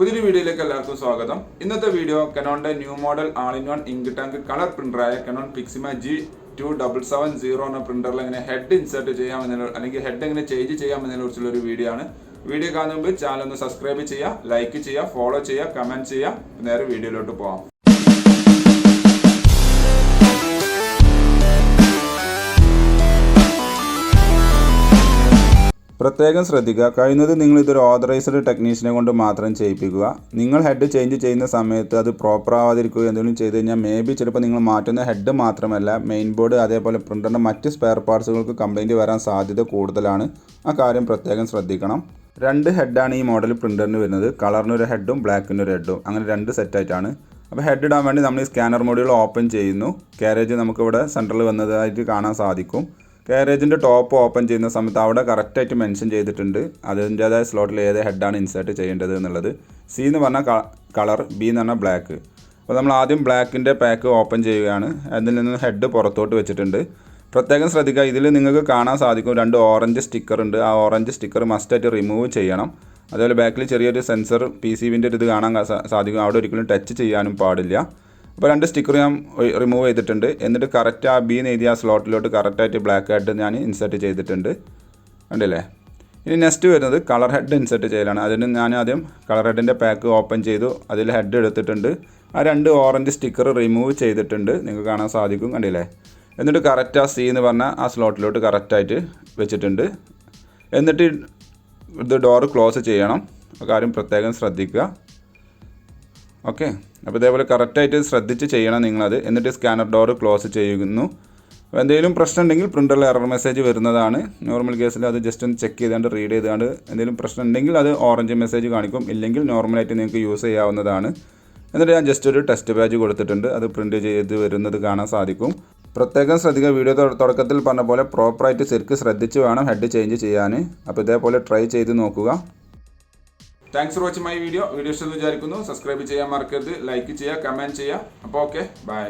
പുതിയൊരു വീഡിയോയിലേക്ക് എല്ലാവർക്കും സ്വാഗതം. ഇന്നത്തെ വീഡിയോ കനോണിന്റെ new model all in one ink tank colour പ്രിന്ററായ കനോൺ പിക്സിമ G2770 എന്ന പ്രിന്ററിൽ എങ്ങനെ ഹെഡ് ഇൻസേർട്ട് ചെയ്യാമെന്നുള്ള അല്ലെങ്കിൽ ഹെഡ് എങ്ങനെ ചേഞ്ച് ചെയ്യാമെന്നതിനെ കുറിച്ചുള്ള ഒരു വീഡിയോ ആണ്. വീഡിയോ കാണുന്ന മുമ്പ് ചാനൽ ഒന്ന് സബ്സ്ക്രൈബ് ചെയ്യുക, ലൈക്ക് ചെയ്യുക, ഫോളോ ചെയ്യുക, കമന്റ് ചെയ്യുക. നേരെ വീഡിയോയിലോട്ട് പോകാം. പ്രത്യേകം ശ്രദ്ധിക്കുക, കഴിയുന്നത് നിങ്ങൾ ഇതൊരു ഓതറൈസ്ഡ് ടെക്നീഷ്യനെ കൊണ്ട് മാത്രം ചെയ്യിപ്പിക്കുക. നിങ്ങൾ ഹെഡ് ചേഞ്ച് ചെയ്യുന്ന സമയത്ത് അത് പ്രോപ്പർ ആവാതിരിക്കുക എന്തെങ്കിലും ചെയ്ത് കഴിഞ്ഞാൽ ചിലപ്പോൾ നിങ്ങൾ മാറ്റുന്ന ഹെഡ് മാത്രമല്ല മെയിൻ ബോർഡ് അതേപോലെ പ്രിൻ്ററിൻ്റെ മറ്റ് സ്പെയർ പാർട്സുകൾക്ക് കംപ്ലൈൻറ്റ് വരാൻ സാധ്യത കൂടുതലാണ്. ആ കാര്യം പ്രത്യേകം ശ്രദ്ധിക്കണം. 2 ഹെഡാണ് ഈ മോഡൽ പ്രിൻ്ററിന് വരുന്നത്. കളറിനൊരു ഹെഡും ബ്ലാക്കിനൊരു ഹെഡും, അങ്ങനെ 2 സെറ്റായിട്ടാണ്. അപ്പോൾ ഹെഡ് ഇടാൻ വേണ്ടി നമ്മൾ ഈ സ്കാനർ മോഡ്യൂൾ ഓപ്പൺ ചെയ്യുന്നു. കാരേജ് നമുക്കിവിടെ സെൻറ്ററിൽ വന്നതായിട്ട് കാണാൻ സാധിക്കും. കാരേജിൻ്റെ ടോപ്പ് ഓപ്പൺ ചെയ്യുന്ന സമയത്ത് അവിടെ കറക്റ്റായിട്ട് മെൻഷൻ ചെയ്തിട്ടുണ്ട് അതിൻ്റേതായ സ്ലോട്ടിൽ ഏത് ഹെഡാണ് ഇൻസേർട്ട് ചെയ്യേണ്ടത് എന്നുള്ളത്. സി എന്ന് പറഞ്ഞാൽ കളർ, ബി എന്ന് പറഞ്ഞാൽ ബ്ലാക്ക്. അപ്പോൾ നമ്മൾ ആദ്യം ബ്ലാക്കിൻ്റെ പാക്ക് ഓപ്പൺ ചെയ്യുകയാണ്. അതിൽ നിന്ന് ഹെഡ് പുറത്തോട്ട് വെച്ചിട്ടുണ്ട്. പ്രത്യേകം ശ്രദ്ധിക്കുക, ഇതിൽ നിങ്ങൾക്ക് കാണാൻ സാധിക്കും 2 ഓറഞ്ച് സ്റ്റിക്കർ ഉണ്ട്. ആ ഓറഞ്ച് സ്റ്റിക്കർ മസ്റ്റായിട്ട് റിമൂവ് ചെയ്യണം. അതുപോലെ ബാക്കിൽ ചെറിയൊരു സെൻസർ PCBൻ്റെ ഒരു ഇത് കാണാൻ സാധിക്കും. അവിടെ ഒരിക്കലും ടച്ച് ചെയ്യാനും പാടില്ല. അപ്പോൾ 2 സ്റ്റിക്കർ ഞാൻ റിമൂവ് ചെയ്തിട്ടുണ്ട്. എന്നിട്ട് കറക്റ്റ് ആ ബി എന്ന് എഴുതിയ ആ സ്ലോട്ടിലോട്ട് കറക്റ്റായിട്ട് ബ്ലാക്ക് ഹെഡ് ഞാൻ ഇൻസേർട്ട് ചെയ്തിട്ടുണ്ട്. കണ്ടില്ലേ? ഇനി നെക്സ്റ്റ് വരുന്നത് കളർ ഹെഡ് ഇൻസേർട്ട് ചെയ്യലാണ്. അതിന് ഞാൻ ആദ്യം കളർ ഹെഡിൻ്റെ പാക്ക് ഓപ്പൺ ചെയ്തു. അതിൽ ഹെഡ് എടുത്തിട്ടുണ്ട്. ആ 2 ഓറഞ്ച് സ്റ്റിക്കർ റിമൂവ് ചെയ്തിട്ടുണ്ട്. നിങ്ങൾക്ക് കാണാൻ സാധിക്കും. കണ്ടില്ലേ? എന്നിട്ട് കറക്റ്റ് ആ സി എന്ന് പറഞ്ഞാൽ ആ സ്ലോട്ടിലോട്ട് കറക്റ്റായിട്ട് വെച്ചിട്ടുണ്ട്. എന്നിട്ട് ഇത് ഡോർ ക്ലോസ് ചെയ്യണം. ആ കാര്യം പ്രത്യേകം ശ്രദ്ധിക്കുക. ഓക്കെ, അപ്പോൾ ഇതേപോലെ കറക്റ്റായിട്ട് ശ്രദ്ധിച്ച് ചെയ്യണം നിങ്ങളത്. എന്നിട്ട് സ്കാനർ ഡോർ ക്ലോസ് ചെയ്യുന്നു. എന്തെങ്കിലും പ്രശ്നം ഉണ്ടെങ്കിൽ പ്രിൻ്ററിൽ എറർ മെസ്സേജ് വരുന്നതാണ്. നോർമൽ കേസിൽ അത് ജസ്റ്റ് ഒന്ന് ചെക്ക് ചെയ്തുകൊണ്ട് റീഡ് ചെയ്തുകൊണ്ട് എന്തെങ്കിലും പ്രശ്നം ഉണ്ടെങ്കിൽ അത് ഓറഞ്ച് മെസ്സേജ് കാണിക്കും. ഇല്ലെങ്കിൽ നോർമലായിട്ട് നിങ്ങൾക്ക് യൂസ് ചെയ്യാവുന്നതാണ്. എന്നിട്ട് ഞാൻ ജസ്റ്റ് ഒരു ടെസ്റ്റ് പേജ് കൊടുത്തിട്ടുണ്ട്. അത് പ്രിൻറ്റ് ചെയ്ത് വരുന്നത് കാണാൻ സാധിക്കും. പ്രത്യേകം ശ്രദ്ധിക്കുക, വീഡിയോ തുടക്കത്തിൽ പറഞ്ഞ പോലെ പ്രോപ്പറായിട്ട് ശരിക്കും ശ്രദ്ധിച്ച് വേണം ഹെഡ് ചേഞ്ച് ചെയ്യാൻ. അപ്പോൾ ഇതേപോലെ ട്രൈ ചെയ്ത് നോക്കുക. Thanks for watching my video. Video ഇഷ്ടമെന്ന് വിചാരിക്കുന്നു. സബ്സ്ക്രൈബ് ചെയ്യാൻ മറക്കരുത്, ലൈക്ക് ചെയ്യുക, കമൻറ്റ് ചെയ്യുക. അപ്പോൾ ഓക്കെ, ബൈ.